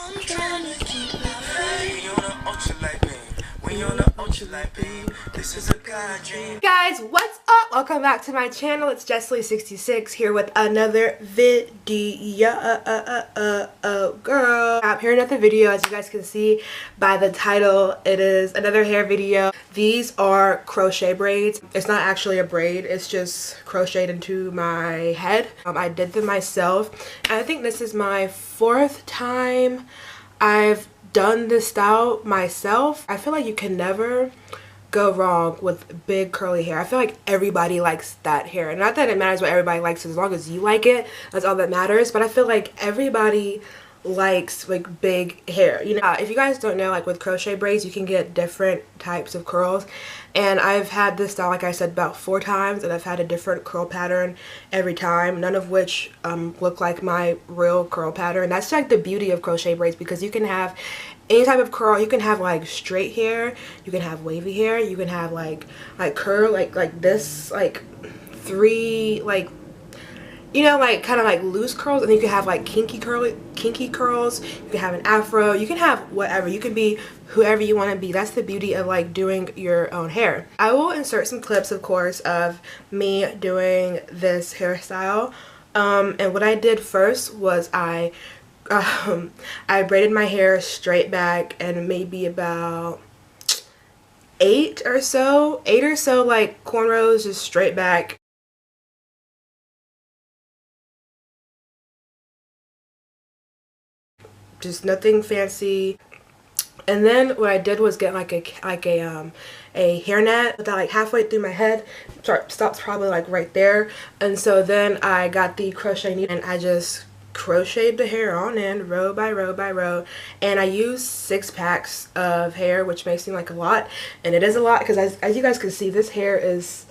I'm trying to keep it free. We on a ultralight beam. We on a ultralight beam. This is a God dream. Guys, what's up? Welcome back to my channel. It's JESSLEE66 here with another video. Girl. I'm here another video. As you guys can see by the title, it is another hair video. These are crochet braids. It's not actually a braid. It's just crocheted into my head. I did them myself. And I think this is my 4th time I've done this style myself. I feel like you can never go wrong with big curly hair. I feel like everybody likes that hair. And not that it matters what everybody likes, as long as you like it, that's all that matters. But I feel like everybody likes like big hair. You know, if you guys don't know, like with crochet braids you can get different types of curls, and I've had this style, like I said, about 4 times, and I've had a different curl pattern every time, none of which look like my real curl pattern. That's like the beauty of crochet braids, because you can have any type of curl. You can have like straight hair, you can have wavy hair, you can have like curl like this, like 3 like, you know, like kind of like loose curls, and then you can have like kinky curls, you can have an afro, you can have whatever, you can be whoever you want to be. That's the beauty of like doing your own hair. I will insert some clips, of course, of me doing this hairstyle. And what I did first was I braided my hair straight back, and maybe about 8 or so like cornrows, just straight back. Just nothing fancy. And then what I did was get like a hairnet that like halfway through my head, stops probably like right there. And so then I got the crochet needle and I just crocheted the hair on in row by row by row, and I used 6 packs of hair, which may seem like a lot, and it is a lot, because as you guys can see, this hair is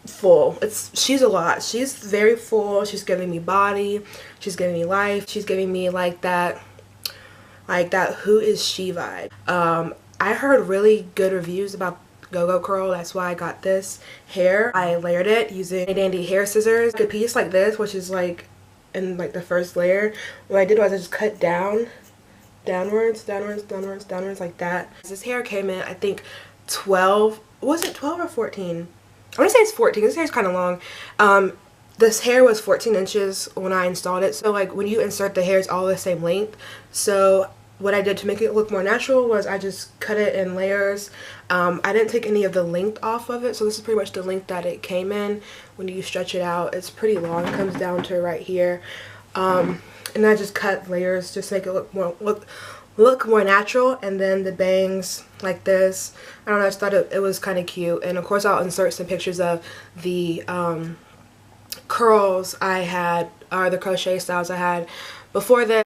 full. She's a lot. She's very full. She's giving me body, she's giving me life, she's giving me like that who is she vibe. I heard really good reviews about Gogo curl, that's why I got this hair. I layered it using a dandy hair scissors, a piece like this, which is like in like the first layer. What I did was I just cut downwards like that. This hair came in, I think 12, was it 12 or 14? I want to say it's 14. This hair is kind of long. This hair was 14 inches when I installed it, so like when you insert the hair, it's all the same length. So what I did to make it look more natural was I just cut it in layers. I didn't take any of the length off of it, so this is pretty much the length that it came in. When you stretch it out, it's pretty long. It comes down to right here. And I just cut layers just to make it look more natural. And then the bangs like this, I don't know, I just thought it was kind of cute. And of course I'll insert some pictures of the curls I had, or the crochet styles I had before this.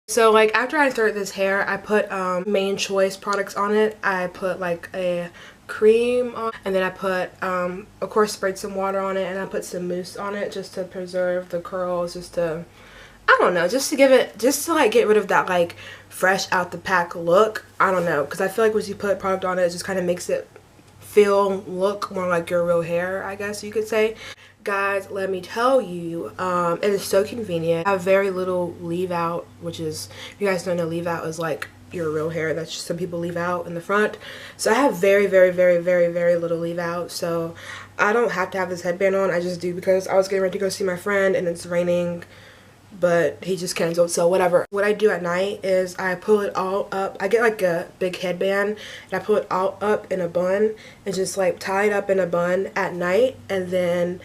So like after I started this hair, I put Main Choice products on it. I put like a cream on, and then I put of course sprayed some water on it, and I put some mousse on it just to preserve the curls, just to, I don't know, just to give it, just to like get rid of that like fresh out the pack look. I don't know, because I feel like once you put product on it, it just kind of makes it look more like your real hair, I guess you could say. Guys, let me tell you, it is so convenient. I have very little leave out, which is, if you guys don't know, leave out is like your real hair. That's just some people leave out in the front. So I have very little leave out, so I don't have to have this headband on. I just do because I was getting ready to go see my friend and it's raining, but he just canceled, so whatever. What I do at night is I pull it all up. I get like a big headband and I pull it all up in a bun and just like tie it up in a bun at night, and then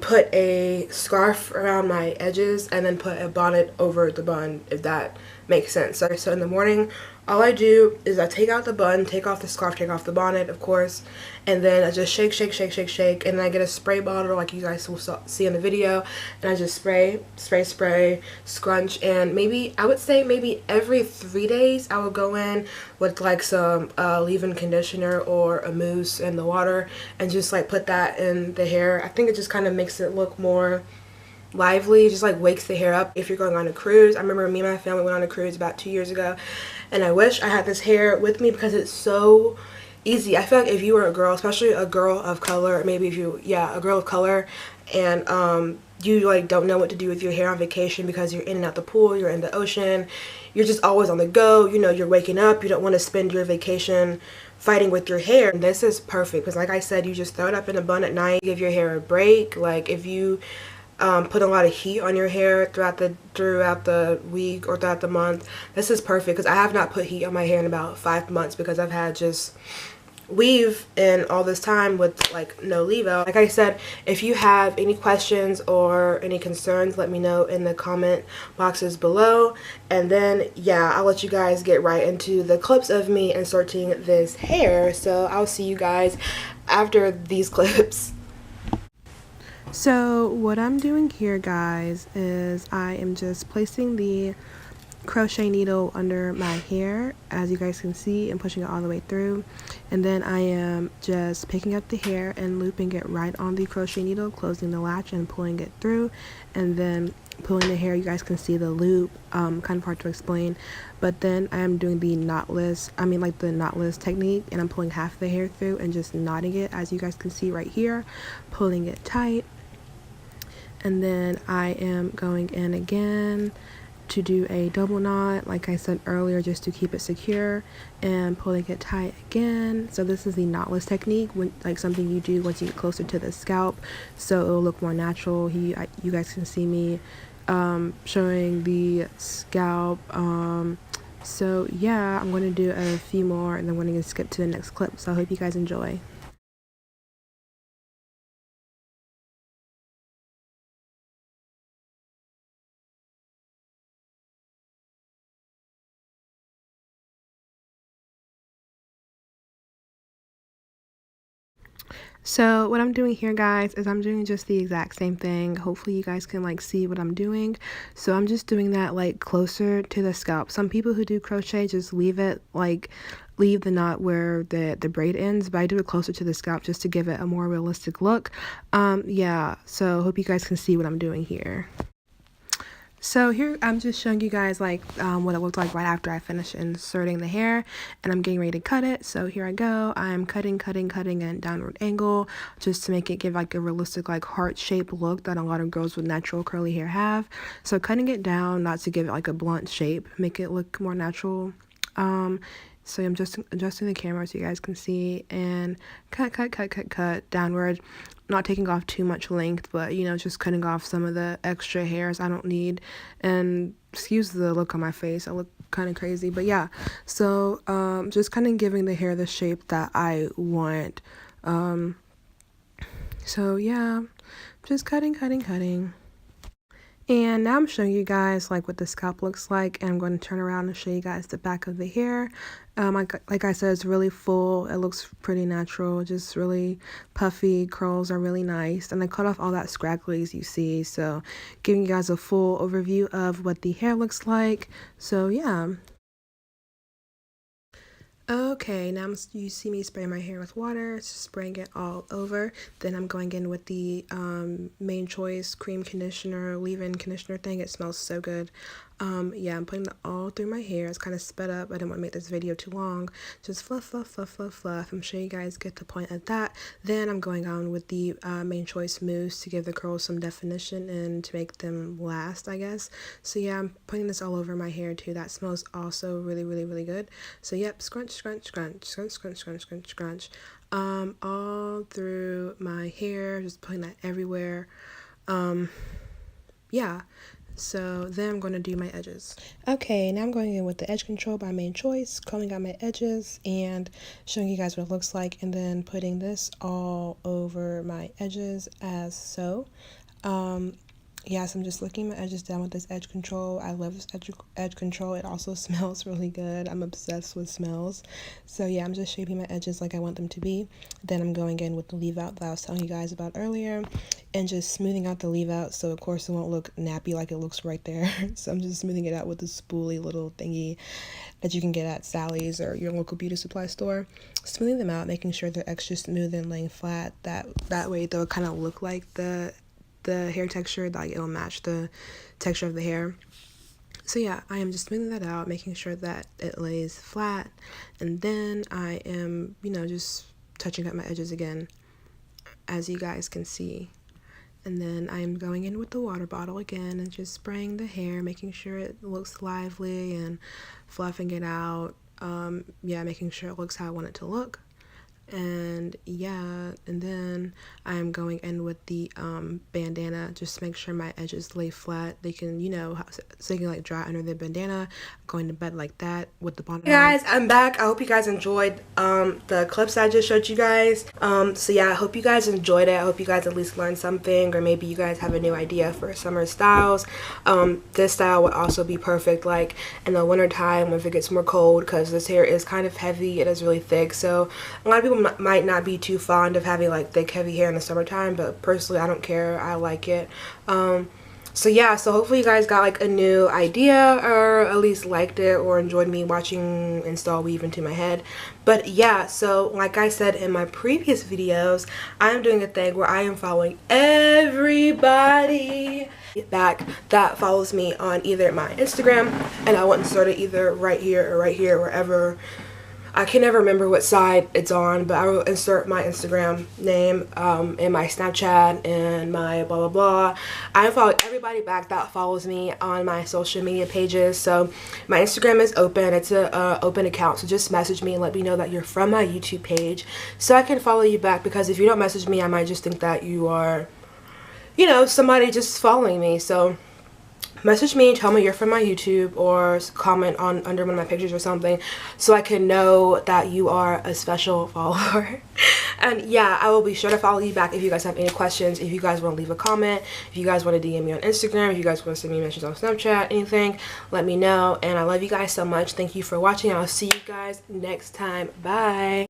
put a scarf around my edges, and then put a bonnet over the bun, if that makes sense. So in the morning, all I do is I take out the bun, take off the scarf, take off the bonnet, of course, and then I just shake, and then I get a spray bottle like you guys will see in the video, and I just spray, scrunch, and maybe, I would say maybe every 3 days I will go in with like some leave-in conditioner or a mousse in the water and just like put that in the hair. I think it just kind of makes it look more lively, just like wakes the hair up if you're going on a cruise. I remember me and my family went on a cruise about 2 years ago, and I wish I had this hair with me because it's so easy. I feel like if you were a girl, especially a girl of color, maybe if you, yeah, a girl of color, and you like don't know what to do with your hair on vacation because you're in and out the pool, you're in the ocean, you're just always on the go, you know, you're waking up, you don't want to spend your vacation fighting with your hair. And this is perfect because like I said, you just throw it up in a bun at night, give your hair a break. Like if you put a lot of heat on your hair throughout the week or throughout the month, this is perfect because I have not put heat on my hair in about 5 months because I've had just weave in all this time with like no leave out. Like I said, if you have any questions or any concerns, let me know in the comment boxes below, and then yeah, I'll let you guys get right into the clips of me inserting this hair. So I'll see you guys after these clips. So what I'm doing here, guys, is I am just placing the crochet needle under my hair, as you guys can see, and pushing it all the way through, and then I am just picking up the hair and looping it right on the crochet needle, closing the latch and pulling it through, and then pulling the hair. You guys can see the loop, kind of hard to explain, but then I am doing the knotless technique, and I'm pulling half the hair through and just knotting it, as you guys can see right here, pulling it tight, and then I am going in again to do a double knot, like I said earlier, just to keep it secure, and pulling it tight again. So this is the knotless technique, when like something you do once you get closer to the scalp, so it'll look more natural. You guys can see me showing the scalp. So yeah, I'm going to do a few more and then I'm going to skip to the next clip. So I hope you guys enjoy. So what I'm doing here, guys, is I'm doing just the exact same thing. Hopefully you guys can like see what I'm doing. So I'm just doing that like closer to the scalp. Some people who do crochet just leave the knot where the braid ends, but I do it closer to the scalp just to give it a more realistic look. Yeah, so hope you guys can see what I'm doing here. So here I'm just showing you guys like what it looked like right after I finished inserting the hair, and I'm getting ready to cut it. So here I go. I'm cutting at a downward angle just to make it give like a realistic like heart-shaped look that a lot of girls with natural curly hair have. So cutting it down, not to give it like a blunt shape, make it look more natural. So I'm just adjusting the camera so you guys can see, and cut downward, not taking off too much length, but you know, just cutting off some of the extra hairs I don't need. And excuse the look on my face, I look kind of crazy, but yeah. So just kind of giving the hair the shape that I want. So yeah, just cutting. And now I'm showing you guys like what the scalp looks like, and I'm going to turn around and show you guys the back of the hair. Like I said, it's really full. It looks pretty natural, just really puffy. Curls are really nice, and I cut off all that scragglies you see. So giving you guys a full overview of what the hair looks like. So yeah. Okay, now you see me spray my hair with water, spraying it all over. Then I'm going in with the Main Choice cream conditioner, leave-in conditioner thing. It smells so good. Yeah, I'm putting it all through my hair. It's kind of sped up. I didn't want to make this video too long. Just fluff. I'm sure you guys get the point of that. Then I'm going on with the Main Choice mousse to give the curls some definition and to make them last, I guess. So yeah, I'm putting this all over my hair too. That smells also really good. So yep, scrunch. All through my hair, just putting that everywhere. Yeah. So then I'm going to do my edges. Okay, now I'm going in with the edge control by Main Choice, curling out my edges and showing you guys what it looks like, and then putting this all over my edges as so. Yes, I'm just looking my edges down with this edge control. I love this edge control. It also smells really good. I'm obsessed with smells. So yeah, I'm just shaping my edges like I want them to be. Then I'm going in with the leave out that I was telling you guys about earlier, and just smoothing out the leave out, so of course it won't look nappy like it looks right there. So I'm just smoothing it out with this spoolie little thingy that you can get at Sally's or your local beauty supply store. Smoothing them out, making sure they're extra smooth and laying flat. That way they'll kind of look like the hair texture, like it'll match the texture of the hair. So yeah, I am just smoothing that out, making sure that it lays flat, and then I am, you know, just touching up my edges again, as you guys can see. And then I'm going in with the water bottle again and just spraying the hair, making sure it looks lively and fluffing it out. Yeah, making sure it looks how I want it to look. And yeah, and then I'm going in with the bandana just to make sure my edges lay flat. They can, you know, so they can like dry under the bandana. I'm going to bed like that with the bonnet. Hey guys, I'm back. I hope you guys enjoyed the clips I just showed you guys. So yeah, I hope you guys enjoyed it. I hope you guys at least learned something, or maybe you guys have a new idea for summer styles. This style would also be perfect like in the winter time if it gets more cold, because this hair is kind of heavy. It is really thick, so a lot of people might not be too fond of having like thick heavy hair in the summertime, but personally I don't care. I like it. So yeah, so hopefully you guys got like a new idea, or at least liked it, or enjoyed me watching install weave into my head. But yeah, so like I said in my previous videos, I am doing a thing where I am following everybody back that follows me on either my Instagram, and I will insert it either right here or right here, wherever. I can never remember what side it's on, but I will insert my Instagram name and my Snapchat and my blah blah blah. I follow everybody back that follows me on my social media pages. So my Instagram is open. It's a open account, so just message me and let me know that you're from my YouTube page so I can follow you back, because if you don't message me I might just think that you are, you know, somebody just following me. So message me, tell me you're from my YouTube, or comment on under one of my pictures or something, so I can know that you are a special follower. And yeah, I will be sure to follow you back if you guys have any questions, if you guys want to leave a comment, if you guys want to DM me on Instagram, if you guys want to send me messages on Snapchat, anything, let me know. And I love you guys so much. Thank you for watching. I'll see you guys next time. Bye.